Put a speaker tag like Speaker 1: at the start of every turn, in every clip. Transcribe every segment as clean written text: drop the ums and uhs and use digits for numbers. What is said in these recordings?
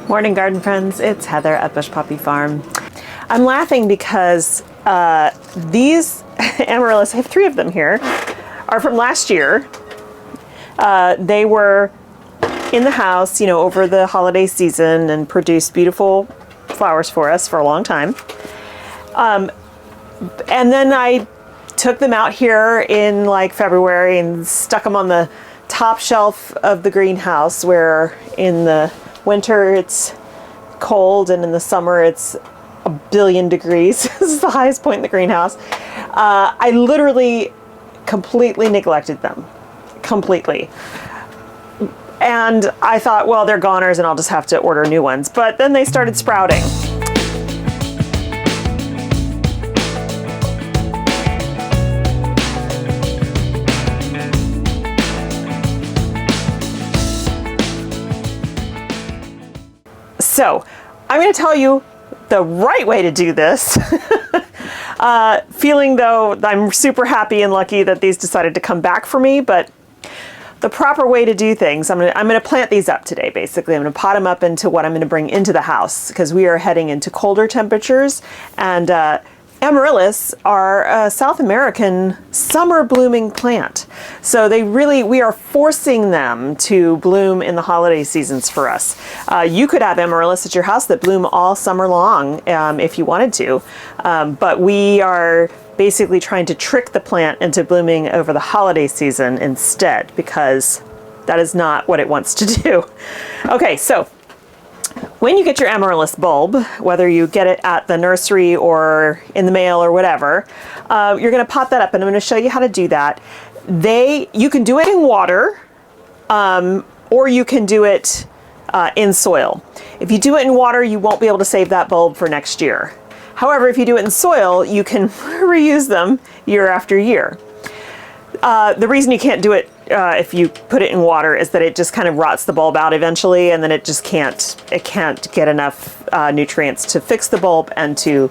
Speaker 1: Morning garden friends, it's Heather at Bush Poppy Farm. I'm laughing because these amaryllis, I have 3 of them here, are from last year. They were in the house, over the holiday season and produced beautiful flowers for us for a long time. And then I took them out here in like February and stuck them on the top shelf of the greenhouse, where in the winter it's cold and in the summer it's a billion degrees. This is the highest point in the greenhouse. I literally completely neglected them. Completely. And I thought, well, they're goners and I'll just have to order new ones. But then they started sprouting. So I'm going to tell you the right way to do this. Feeling though I'm super happy and lucky that these decided to come back for me, but the proper way to do things, I'm going to plant these up today. Basically, I'm going to pot them up into what I'm going to bring into the house, because we are heading into colder temperatures, and amaryllis are a South American summer blooming plant. So we are forcing them to bloom in the holiday seasons for us. You could have amaryllis at your house that bloom all summer long if you wanted to, but we are basically trying to trick the plant into blooming over the holiday season instead, because that is not what it wants to do. Okay, so when you get your amaryllis bulb, whether you get it at the nursery or in the mail or whatever, you're going to pot that up, and I'm going to show you how to do that. You can do it in water, or you can do it in soil. If you do it in water, you won't be able to save that bulb for next year. However, if you do it in soil, you can reuse them year after year. The reason you can't do it if you put it in water is that it just kind of rots the bulb out eventually, and then it can't get enough nutrients to fix the bulb and to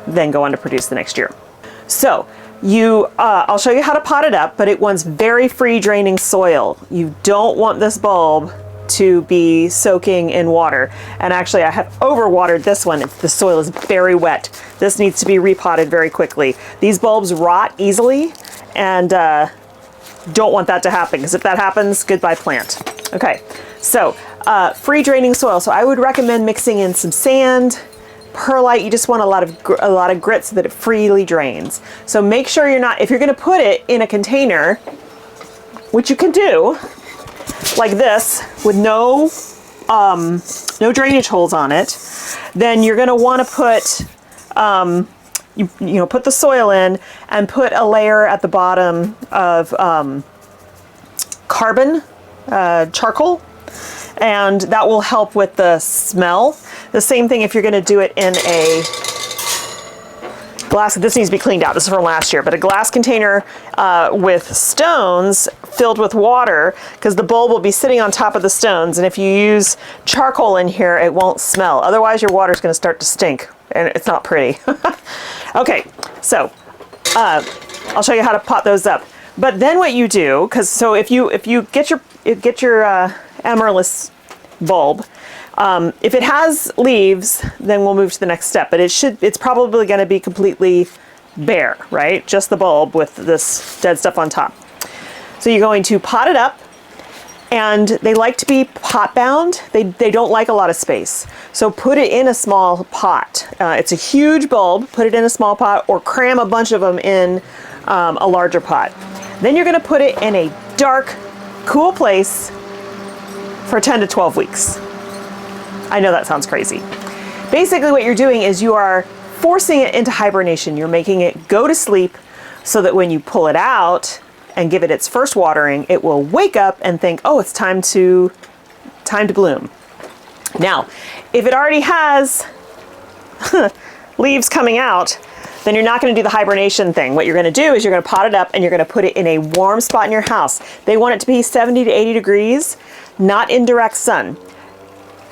Speaker 1: then go on to produce the next year. So I'll show you how to pot it up, but it wants very free draining soil. You don't want this bulb to be soaking in water. And actually I have overwatered this one. The soil is very wet. This needs to be repotted very quickly. These bulbs rot easily, and don't want that to happen, because if that happens, goodbye plant. Okay, so free draining soil. So I would recommend mixing in some sand, perlite. You just want a lot of grit so that it freely drains. So make sure if you're going to put it in a container, which you can do like this with no drainage holes on it, then you're going to want to put put the soil in and put a layer at the bottom of charcoal, and that will help with the smell. The same thing if you're going to do it in a glass. This needs to be cleaned out. This is from last year, but a glass container with stones filled with water, because the bulb will be sitting on top of the stones, and if you use charcoal in here, it won't smell. Otherwise, your water is going to start to stink, and it's not pretty. Okay, so I'll show you how to pot those up. But then what you do, if you get your amaryllis bulb, if it has leaves, then we'll move to the next step. But it's probably going to be completely bare, right? Just the bulb with this dead stuff on top. So you're going to pot it up, and they like to be pot bound. They don't like a lot of space. So put it in a small pot. It's a huge bulb. Put it in a small pot, or cram a bunch of them in a larger pot. Then you're going to put it in a dark, cool place for 10 to 12 weeks. I know that sounds crazy. Basically what you're doing is you are forcing it into hibernation. You're making it go to sleep so that when you pull it out and give it its first watering, it will wake up and think, oh, it's time to bloom. Now, if it already has leaves coming out, then you're not going to do the hibernation thing. What you're going to do is you're going to pot it up and you're going to put it in a warm spot in your house. They want it to be 70 to 80 degrees, not in direct sun.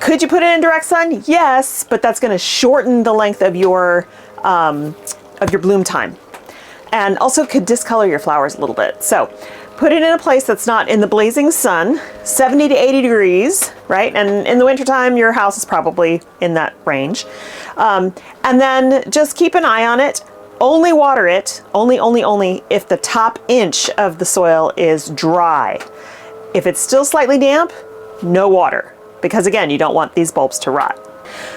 Speaker 1: Could you put it in direct sun? Yes, but that's going to shorten the length of your bloom time, and also could discolor your flowers a little bit. So put it in a place that's not in the blazing sun, 70 to 80 degrees, right? And in the wintertime, your house is probably in that range. And then just keep an eye on it. Only water it, only if the top inch of the soil is dry. If it's still slightly damp, no water, because again, you don't want these bulbs to rot.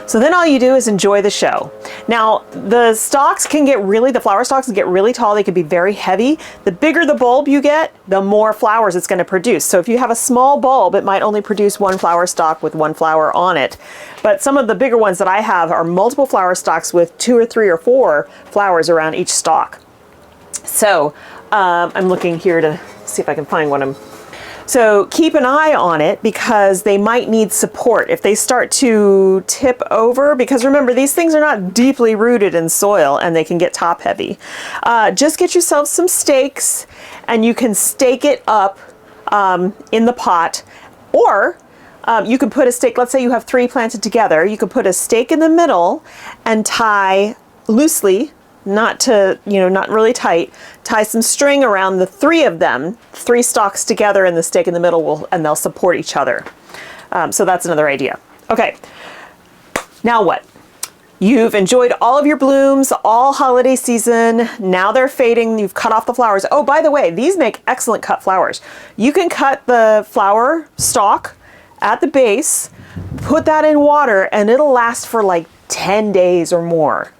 Speaker 1: So then all you do is enjoy the show. Now, the stalks can get the flower stalks can get really tall. They can be very heavy. The bigger the bulb you get, the more flowers it's going to produce. So if you have a small bulb, it might only produce one flower stalk with one flower on it. But some of the bigger ones that I have are multiple flower stalks with 2 or 3 or 4 flowers around each stalk. So I'm looking here to see if I can find one. So keep an eye on it because they might need support if they start to tip over, because remember, these things are not deeply rooted in soil and they can get top heavy. Just get yourself some stakes and you can stake it up in the pot, or you can put a stake. Let's say you have 3 planted together. You could put a stake in the middle and tie loosely, not really tight, tie some string around the 3 of them, 3 stalks together, and the stake in the middle and they'll support each other. So that's another idea. Okay, now what? You've enjoyed all of your blooms all holiday season. Now they're fading. You've cut off the flowers. Oh, by the way, these make excellent cut flowers. You can cut the flower stalk at the base, put that in water, and it'll last for like 10 days or more.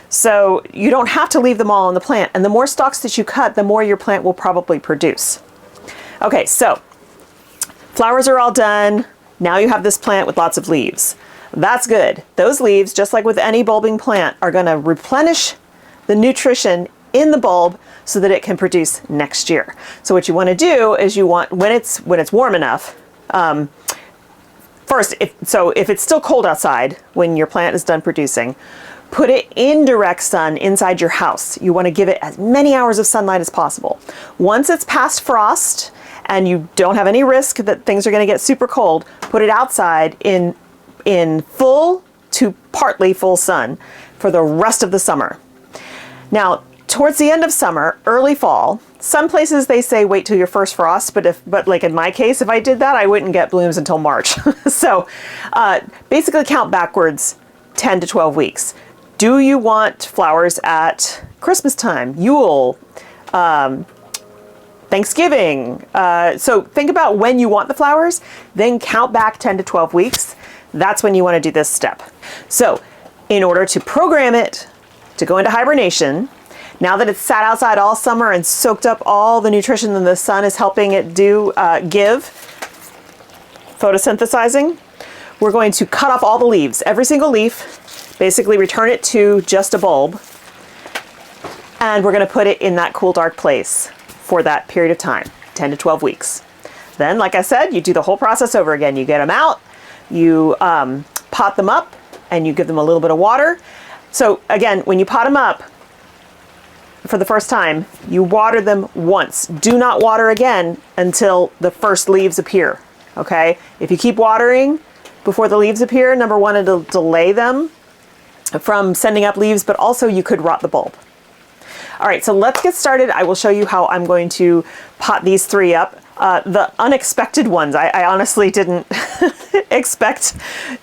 Speaker 1: So you don't have to leave them all on the plant. And the more stalks that you cut, the more your plant will probably produce. Okay, so flowers are all done. Now you have this plant with lots of leaves. That's good. Those leaves, just like with any bulbing plant, are going to replenish the nutrition in the bulb so that it can produce next year. So what you want to do is when it's warm enough, first, if it's still cold outside when your plant is done producing, put it in direct sun inside your house. You want to give it as many hours of sunlight as possible. Once it's past frost and you don't have any risk that things are going to get super cold, put it outside in full to partly full sun for the rest of the summer. Now, towards the end of summer, early fall, some places they say wait till your first frost, but like in my case, if I did that, I wouldn't get blooms until March. So basically count backwards 10 to 12 weeks. Do you want flowers at Christmas time, Yule, Thanksgiving? So think about when you want the flowers, then count back 10 to 12 weeks. That's when you want to do this step. So in order to program it to go into hibernation, now that it's sat outside all summer and soaked up all the nutrition that the sun is helping it give, photosynthesizing, we're going to cut off all the leaves, every single leaf, basically return it to just a bulb, and we're going to put it in that cool, dark place for that period of time, 10 to 12 weeks. Then, like I said, you do the whole process over again. You get them out, you pot them up, and you give them a little bit of water. So again, when you pot them up for the first time, you water them once. Do not water again until the first leaves appear, okay? If you keep watering before the leaves appear, number one, it'll delay them from sending up leaves, but also you could rot the bulb. All right, so let's get started. I will show you how I'm going to pot these 3 up. The unexpected ones, I honestly didn't expect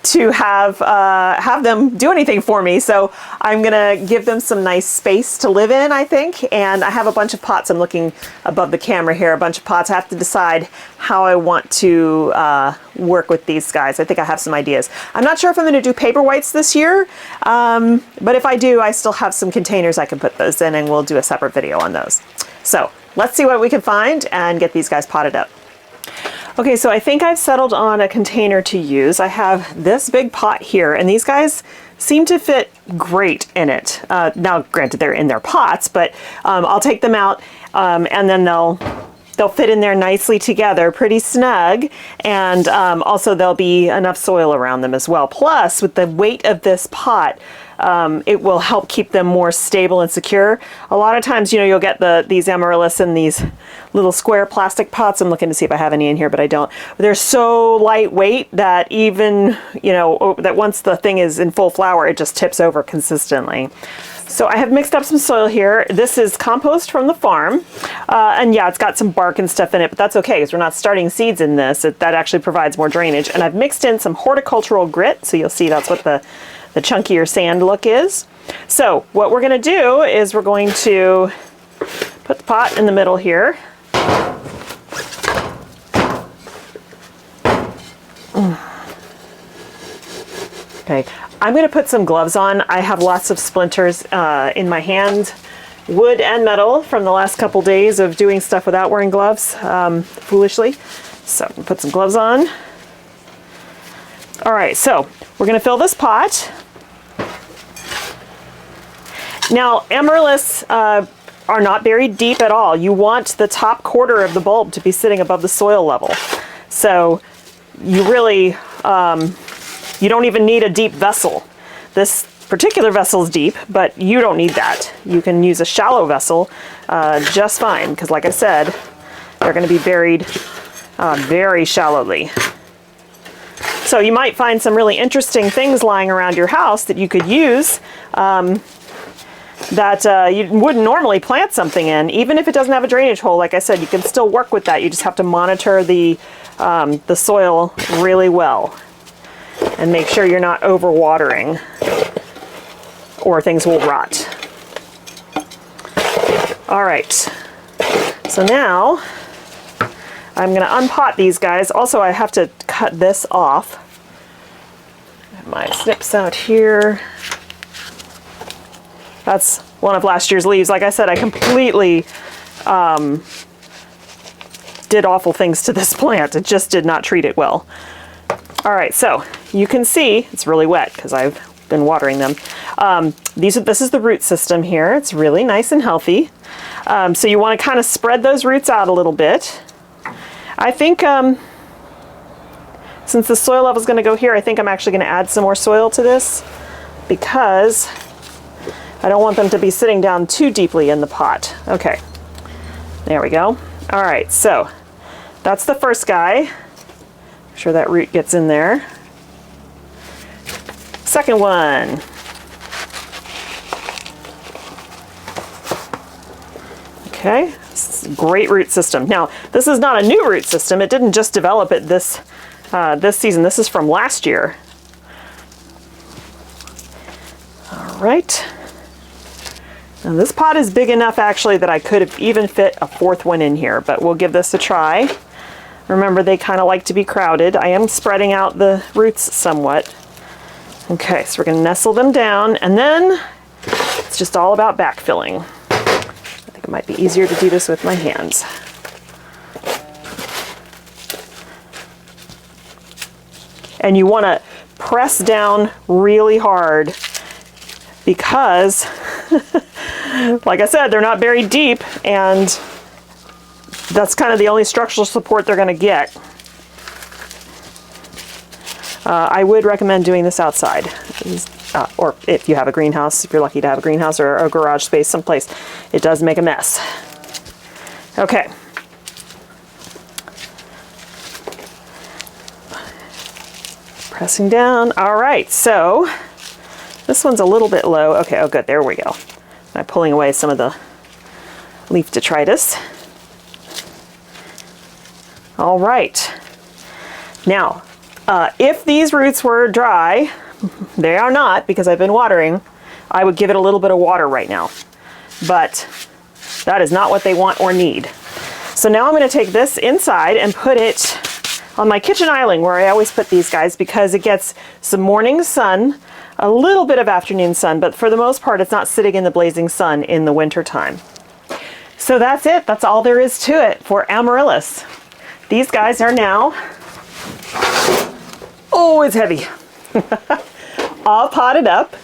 Speaker 1: to have them do anything for me. So I'm gonna give them some nice space to live in, I think. And I have a bunch of pots. I'm looking above the camera here, a bunch of pots. I have to decide how I want to work with these guys. I think I have some ideas. I'm not sure if I'm gonna do paper whites this year, but if I do, I still have some containers I can put those in, and we'll do a separate video on those. So let's see what we can find and get these guys potted up. Okay, so I think I've settled on a container to use. I have this big pot here, and these guys seem to fit great in it. Now, granted, they're in their pots, but I'll take them out and then they'll fit in there nicely together, pretty snug, and also there'll be enough soil around them as well. Plus, with the weight of this pot, it will help keep them more stable and secure. A lot of times, you know, you'll get these amaryllis in these little square plastic pots. I'm looking to see if I have any in here, but I don't. They're so lightweight that even, you know, that once the thing is in full flower, it just tips over consistently. So I have mixed up some soil here. This is compost from the farm. And yeah, it's got some bark and stuff in it, but that's okay because we're not starting seeds in this. That actually provides more drainage. And I've mixed in some horticultural grit. So you'll see that's what the chunkier sand look is. So what we're going to do is we're going to put the pot in the middle here. Okay, I'm going to put some gloves on. I have lots of splinters in my hand, wood and metal, from the last couple days of doing stuff without wearing gloves, foolishly. So I'm going to put some gloves on. All right, so we're going to fill this pot. Now, amaryllis are not buried deep at all. You want the top quarter of the bulb to be sitting above the soil level. So you really, you don't even need a deep vessel. This particular vessel is deep, but you don't need that. You can use a shallow vessel just fine, because like I said, they're going to be buried very shallowly. So you might find some really interesting things lying around your house that you could use that you wouldn't normally plant something in. Even if it doesn't have a drainage hole, like I said, you can still work with that. You just have to monitor the soil really well and make sure you're not overwatering or things will rot. All right, so now I'm going to unpot these guys. Also, I have to cut this off. My snips out here. That's one of last year's leaves. Like I said, I completely did awful things to this plant. It just did not treat it well. All right, so you can see it's really wet because I've been watering them. This is the root system here. It's really nice and healthy. So you want to kind of spread those roots out a little bit. I think since the soil level is going to go here, I think I'm actually going to add some more soil to this because I don't want them to be sitting down too deeply in the pot. Okay, there we go. All right, so that's the first guy. Make sure that root gets in there. Second one. Okay, this is a great root system. Now, this is not a new root system. It didn't just develop it this season. This is from last year. All right. Now this pot is big enough actually that I could have even fit a fourth one in here, but we'll give this a try. Remember, they kind of like to be crowded. I am spreading out the roots somewhat. Okay, so we're going to nestle them down, and then it's just all about backfilling. I think it might be easier to do this with my hands. And you want to press down really hard because, like I said, they're not buried deep, and that's kind of the only structural support they're going to get. I would recommend doing this outside, or if you have a greenhouse, if you're lucky to have a greenhouse or a garage space someplace. It does make a mess. Okay. Pressing down. All right, so this one's a little bit low. Okay, oh good, there we go. I'm pulling away some of the leaf detritus. All right. Now, if these roots were dry, they are not because I've been watering, I would give it a little bit of water right now. But that is not what they want or need. So now I'm going to take this inside and put it on my kitchen island where I always put these guys because it gets some morning sun, a little bit of afternoon sun, but for the most part it's not sitting in the blazing sun in the winter time. So that's it. That's all there is to it for amaryllis. These guys are now, oh, it's heavy, all potted up.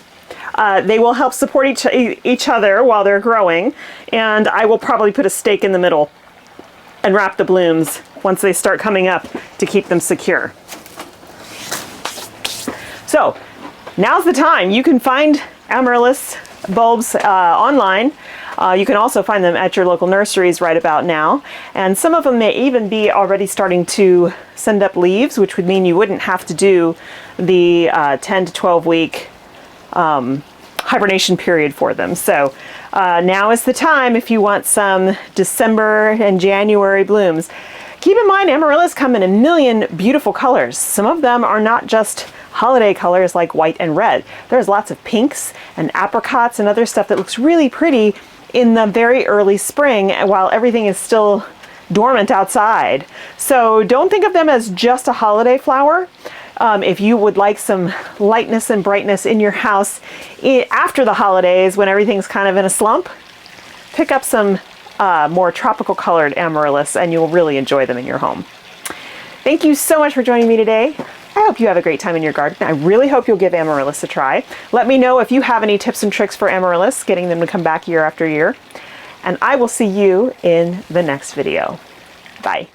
Speaker 1: They will help support each other while they're growing, and I will probably put a stake in the middle and wrap the blooms once they start coming up to keep them secure. So now's the time. You can find Amaryllis bulbs online. You can also find them at your local nurseries right about now. And some of them may even be already starting to send up leaves, which would mean you wouldn't have to do the 10 to 12 week hibernation period for them. So now is the time if you want some December and January blooms. Keep in mind, amaryllis come in a million beautiful colors. Some of them are not just holiday colors like white and red. There's lots of pinks and apricots and other stuff that looks really pretty in the very early spring while everything is still dormant outside. So don't think of them as just a holiday flower. If you would like some lightness and brightness in your house after the holidays when everything's kind of in a slump, pick up some more tropical colored amaryllis and you'll really enjoy them in your home. Thank you so much for joining me today. I hope you have a great time in your garden. I really hope you'll give amaryllis a try. Let me know if you have any tips and tricks for amaryllis, getting them to come back year after year. And I will see you in the next video. Bye.